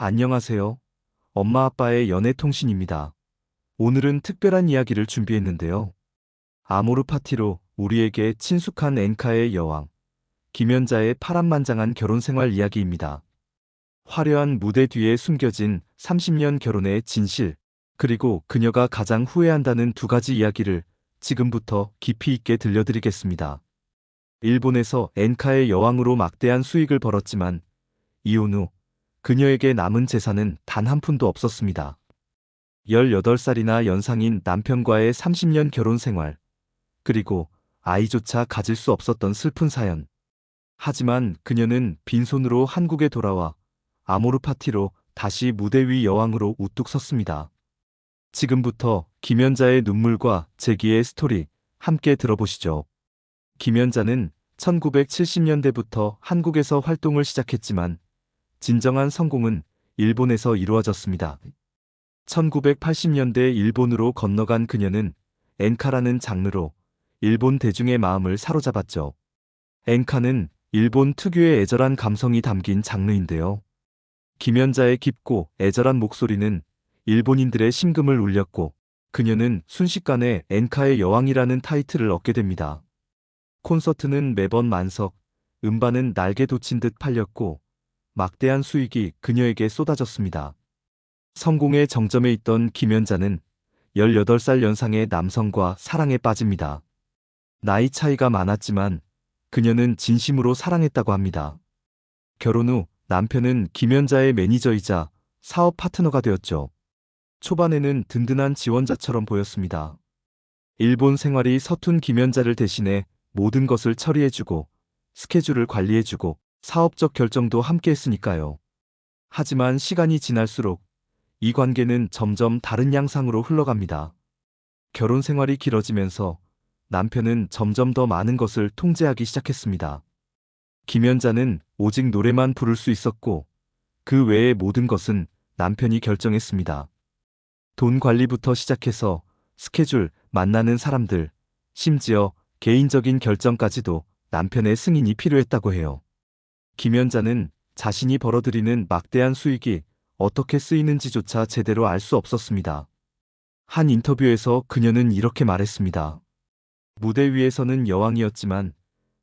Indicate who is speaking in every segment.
Speaker 1: 안녕하세요. 엄마 아빠의 연애통신입니다. 오늘은 특별한 이야기를 준비했는데요. 아모르 파티로 우리에게 친숙한 엔카의 여왕, 김연자의 파란만장한 결혼 생활 이야기입니다. 화려한 무대 뒤에 숨겨진 30년 결혼의 진실, 그리고 그녀가 가장 후회한다는 두 가지 이야기를 지금부터 깊이 있게 들려드리겠습니다. 일본에서 엔카의 여왕으로 막대한 수익을 벌었지만 이혼 후 그녀에게 남은 재산은 단 한 푼도 없었습니다. 18살이나 연상인 남편과의 30년 결혼 생활, 그리고 아이조차 가질 수 없었던 슬픈 사연. 하지만 그녀는 빈손으로 한국에 돌아와 아모르 파티로 다시 무대 위 여왕으로 우뚝 섰습니다. 지금부터 김연자의 눈물과 재기의 스토리 함께 들어보시죠. 김연자는 1970년대부터 한국에서 활동을 시작했지만 진정한 성공은 일본에서 이루어졌습니다. 1980년대 일본으로 건너간 그녀는 엔카라는 장르로 일본 대중의 마음을 사로잡았죠. 엔카는 일본 특유의 애절한 감성이 담긴 장르인데요. 김연자의 깊고 애절한 목소리는 일본인들의 심금을 울렸고 그녀는 순식간에 엔카의 여왕이라는 타이틀을 얻게 됩니다. 콘서트는 매번 만석, 음반은 날개 돋친 듯 팔렸고 막대한 수익이 그녀에게 쏟아졌습니다. 성공의 정점에 있던 김연자는 18살 연상의 남성과 사랑에 빠집니다. 나이 차이가 많았지만 그녀는 진심으로 사랑했다고 합니다. 결혼 후 남편은 김연자의 매니저이자 사업 파트너가 되었죠. 초반에는 든든한 지원자처럼 보였습니다. 일본 생활이 서툰 김연자를 대신해 모든 것을 처리해주고 스케줄을 관리해주고 사업적 결정도 함께 했으니까요. 하지만 시간이 지날수록 이 관계는 점점 다른 양상으로 흘러갑니다. 결혼 생활이 길어지면서 남편은 점점 더 많은 것을 통제하기 시작했습니다. 김연자는 오직 노래만 부를 수 있었고 그 외의 모든 것은 남편이 결정했습니다. 돈 관리부터 시작해서 스케줄, 만나는 사람들, 심지어 개인적인 결정까지도 남편의 승인이 필요했다고 해요. 김연자는 자신이 벌어들이는 막대한 수익이 어떻게 쓰이는지조차 제대로 알 수 없었습니다. 한 인터뷰에서 그녀는 이렇게 말했습니다. 무대 위에서는 여왕이었지만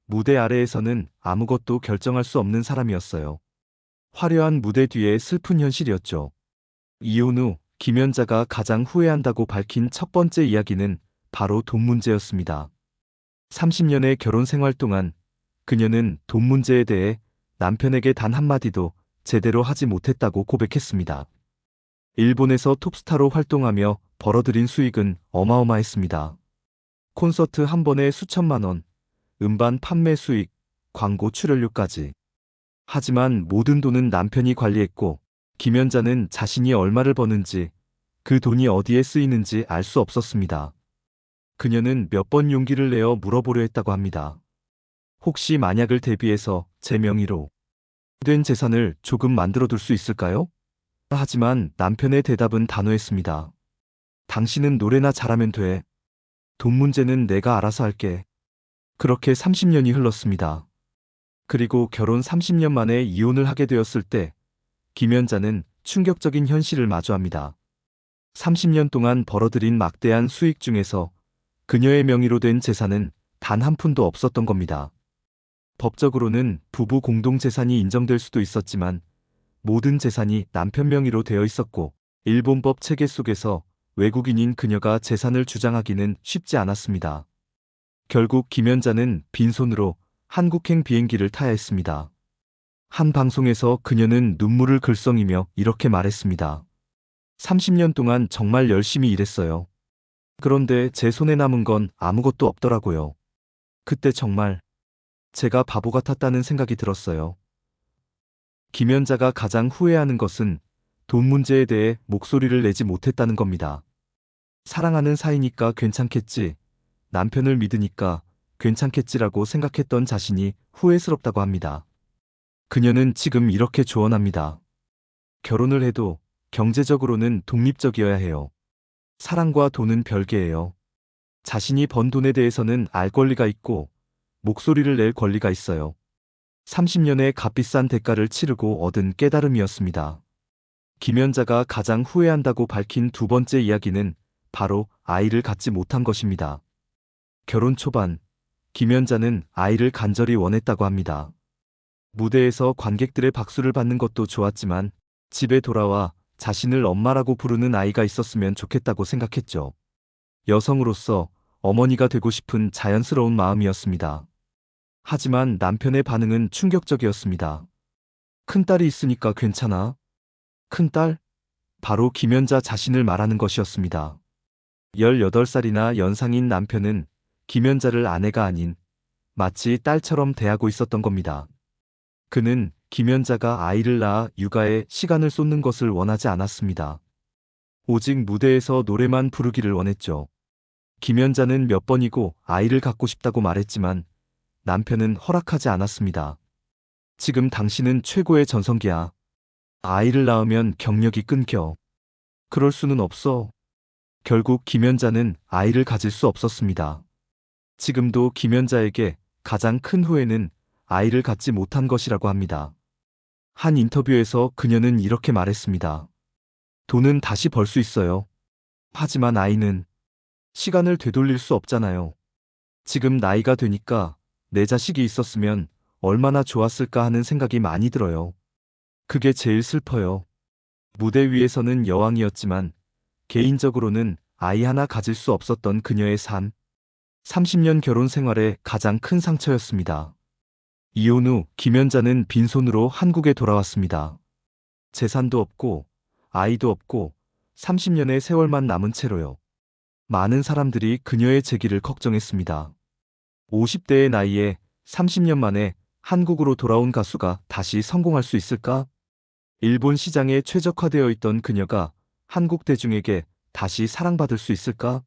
Speaker 1: 무대 아래에서는 아무것도 결정할 수 없는 사람이었어요. 화려한 무대 뒤의 슬픈 현실이었죠. 이혼 후 김연자가 가장 후회한다고 밝힌 첫 번째 이야기는 바로 돈 문제였습니다. 30년의 결혼 생활 동안 그녀는 돈 문제에 대해 남편에게 단 한마디도 제대로 하지 못했다고 고백했습니다. 일본에서 톱스타로 활동하며 벌어들인 수익은 어마어마했습니다. 콘서트 한 번에 수천만 원, 음반 판매 수익, 광고 출연료까지. 하지만 모든 돈은 남편이 관리했고 김연자는 자신이 얼마를 버는지 그 돈이 어디에 쓰이는지 알 수 없었습니다. 그녀는 몇 번 용기를 내어 물어보려 했다고 합니다. 혹시 만약을 대비해서 제 명의로 된 재산을 조금 만들어둘 수 있을까요? 하지만 남편의 대답은 단호했습니다. 당신은 노래나 잘하면 돼. 돈 문제는 내가 알아서 할게. 그렇게 30년이 흘렀습니다. 그리고 결혼 30년 만에 이혼을 하게 되었을 때 김연자는 충격적인 현실을 마주합니다. 30년 동안 벌어들인 막대한 수익 중에서 그녀의 명의로 된 재산은 단 한 푼도 없었던 겁니다. 법적으로는 부부 공동재산이 인정될 수도 있었지만 모든 재산이 남편 명의로 되어 있었고 일본법 체계 속에서 외국인인 그녀가 재산을 주장하기는 쉽지 않았습니다. 결국 김연자는 빈손으로 한국행 비행기를 타야 했습니다. 한 방송에서 그녀는 눈물을 글썽이며 이렇게 말했습니다. 30년 동안 정말 열심히 일했어요. 그런데 제 손에 남은 건 아무것도 없더라고요. 그때 정말 제가 바보 같았다는 생각이 들었어요. 김연자가 가장 후회하는 것은 돈 문제에 대해 목소리를 내지 못했다는 겁니다. 사랑하는 사이니까 괜찮겠지, 남편을 믿으니까 괜찮겠지라고 생각했던 자신이 후회스럽다고 합니다. 그녀는 지금 이렇게 조언합니다. 결혼을 해도 경제적으로는 독립적이어야 해요. 사랑과 돈은 별개예요. 자신이 번 돈에 대해서는 알 권리가 있고 목소리를 낼 권리가 있어요. 30년의 값비싼 대가를 치르고 얻은 깨달음이었습니다. 김연자가 가장 후회한다고 밝힌 두 번째 이야기는 바로 아이를 갖지 못한 것입니다. 결혼 초반, 김연자는 아이를 간절히 원했다고 합니다. 무대에서 관객들의 박수를 받는 것도 좋았지만 집에 돌아와 자신을 엄마라고 부르는 아이가 있었으면 좋겠다고 생각했죠. 여성으로서 어머니가 되고 싶은 자연스러운 마음이었습니다. 하지만 남편의 반응은 충격적이었습니다. 큰딸이 있으니까 괜찮아? 큰딸? 바로 김연자 자신을 말하는 것이었습니다. 18살이나 연상인 남편은 김연자를 아내가 아닌 마치 딸처럼 대하고 있었던 겁니다. 그는 김연자가 아이를 낳아 육아에 시간을 쏟는 것을 원하지 않았습니다. 오직 무대에서 노래만 부르기를 원했죠. 김연자는 몇 번이고 아이를 갖고 싶다고 말했지만 남편은 허락하지 않았습니다. 지금 당신은 최고의 전성기야. 아이를 낳으면 경력이 끊겨. 그럴 수는 없어. 결국 김연자는 아이를 가질 수 없었습니다. 지금도 김연자에게 가장 큰 후회는 아이를 갖지 못한 것이라고 합니다. 한 인터뷰에서 그녀는 이렇게 말했습니다. 돈은 다시 벌 수 있어요. 하지만 아이는 시간을 되돌릴 수 없잖아요. 지금 나이가 되니까 내 자식이 있었으면 얼마나 좋았을까 하는 생각이 많이 들어요. 그게 제일 슬퍼요. 무대 위에서는 여왕이었지만 개인적으로는 아이 하나 가질 수 없었던 그녀의 삶. 30년 결혼 생활의 가장 큰 상처였습니다. 이혼 후 김연자는 빈손으로 한국에 돌아왔습니다. 재산도 없고 아이도 없고 30년의 세월만 남은 채로요. 많은 사람들이 그녀의 재기를 걱정했습니다. 50대의 나이에 30년 만에 한국으로 돌아온 가수가 다시 성공할 수 있을까? 일본 시장에 최적화되어 있던 그녀가 한국 대중에게 다시 사랑받을 수 있을까?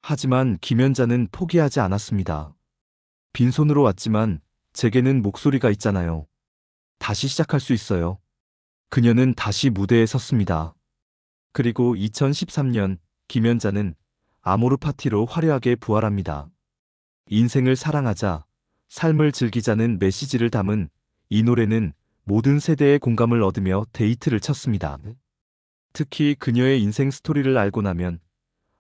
Speaker 1: 하지만 김연자는 포기하지 않았습니다. 빈손으로 왔지만 제게는 목소리가 있잖아요. 다시 시작할 수 있어요. 그녀는 다시 무대에 섰습니다. 그리고 2013년 김연자는 아모르 파티로 화려하게 부활합니다. 인생을 사랑하자, 삶을 즐기자는 메시지를 담은 이 노래는 모든 세대의 공감을 얻으며 데이트를 쳤습니다. 특히 그녀의 인생 스토리를 알고 나면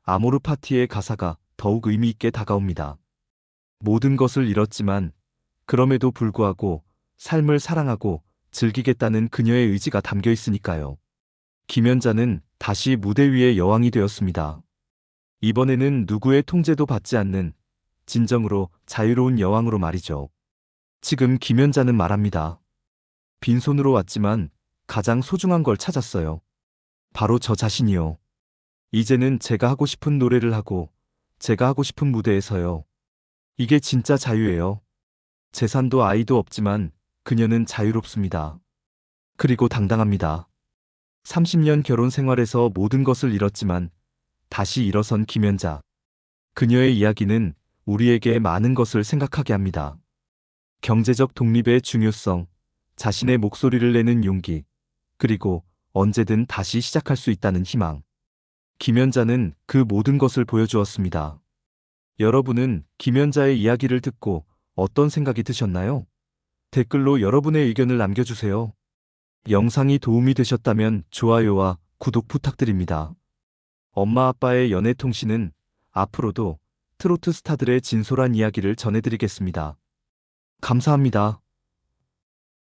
Speaker 1: 아모르 파티의 가사가 더욱 의미 있게 다가옵니다. 모든 것을 잃었지만 그럼에도 불구하고 삶을 사랑하고 즐기겠다는 그녀의 의지가 담겨 있으니까요. 김연자는 다시 무대 위의 여왕이 되었습니다. 이번에는 누구의 통제도 받지 않는 진정으로 자유로운 여왕으로 말이죠. 지금 김연자는 말합니다. 빈손으로 왔지만 가장 소중한 걸 찾았어요. 바로 저 자신이요. 이제는 제가 하고 싶은 노래를 하고 제가 하고 싶은 무대에 서요. 이게 진짜 자유예요. 재산도 아이도 없지만 그녀는 자유롭습니다. 그리고 당당합니다. 30년 결혼 생활에서 모든 것을 잃었지만 다시 일어선 김연자. 그녀의 이야기는 우리에게 많은 것을 생각하게 합니다. 경제적 독립의 중요성, 자신의 목소리를 내는 용기, 그리고 언제든 다시 시작할 수 있다는 희망. 김연자는 그 모든 것을 보여주었습니다. 여러분은 김연자의 이야기를 듣고 어떤 생각이 드셨나요? 댓글로 여러분의 의견을 남겨주세요. 영상이 도움이 되셨다면 좋아요와 구독 부탁드립니다. 엄마 아빠의 연애통신은 앞으로도 트로트 스타들의 진솔한 이야기를 전해드리겠습니다. 감사합니다.